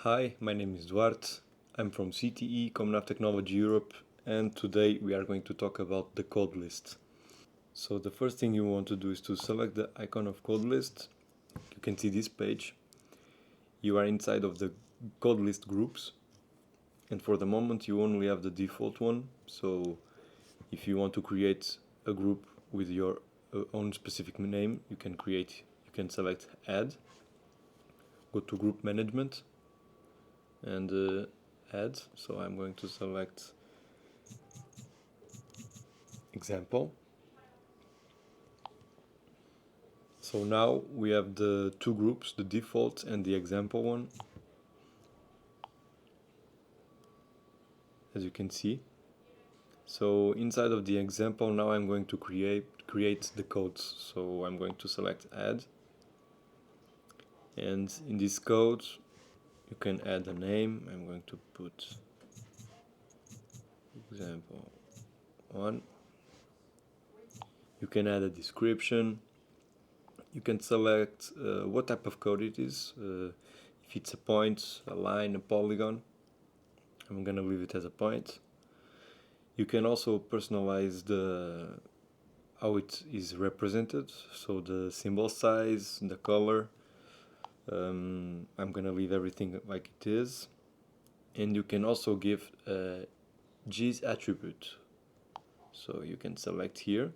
Hi, my name is Duarte. I'm from CTE, ComNav Technology Europe, and today we are going to talk about the code list. So the first thing you want to do is to select the icon of code list. You can see this page. You are inside of the code list groups, and for the moment you only have the default one. So if you want to create a group with your own specific name, you can select add, go to group management, and add. So I'm going to select example. So now we have the two groups, the default and the example one, as you can see. So inside of the example, now I'm going to create the codes. So I'm going to select add, and in this code you can add a name. I'm going to put example 1. You can add a description. You can select what type of code it is, if it's a point, a line, a polygon. I'm gonna leave it as a point. You can also personalize how it is represented, so the symbol size, the color. I'm gonna leave everything like it is. And you can also give a GIS attribute. So you can select here,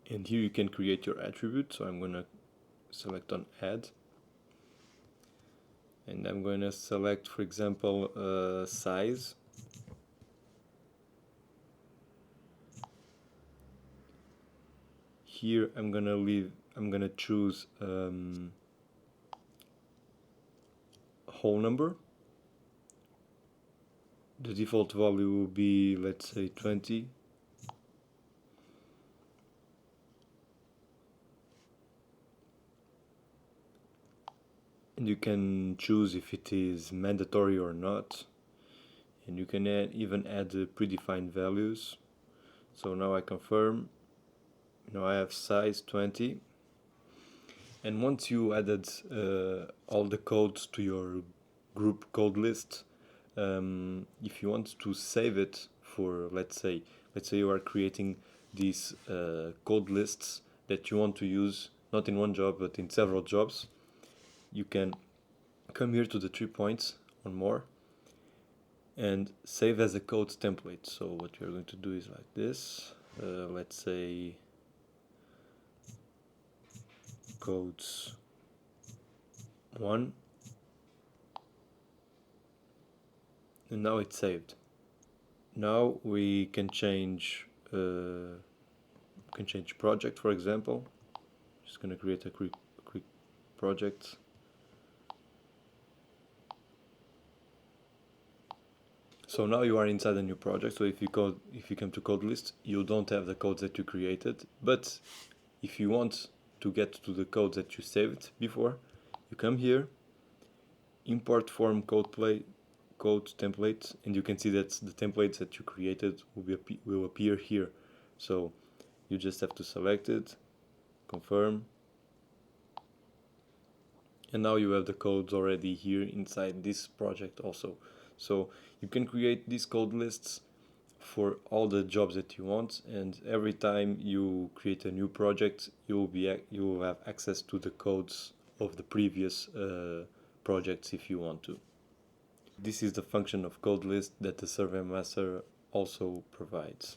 and here you can create your attribute. So I'm gonna select on add, and I'm gonna select, for example, size. Here I'm gonna choose whole number. The default value will be, let's say, 20. And you can choose if it is mandatory or not. And you can even add predefined values. So now I confirm. Now I have size 20. And once you added all the codes to your group code list, if you want to save it for, let's say you are creating these code lists that you want to use not in one job but in several jobs, you can come here to the 3 points on more and save as a code template. So what we are going to do is like this. Let's say codes 1, and now it's saved. Now we can change project, for example. Just gonna create a quick project. So now you are inside a new project. So if you come to code list, you don't have the codes that you created, but if you want to get to the codes that you saved before, you come here, import form code template, and you can see that the templates that you created will appear here. So you just have to select it, confirm, and now you have the codes already here inside this project also. So you can create these code lists for all the jobs that you want, and every time you create a new project, you will have access to the codes of the previous projects if you want to. This is the function of code list that the Survey Master also provides.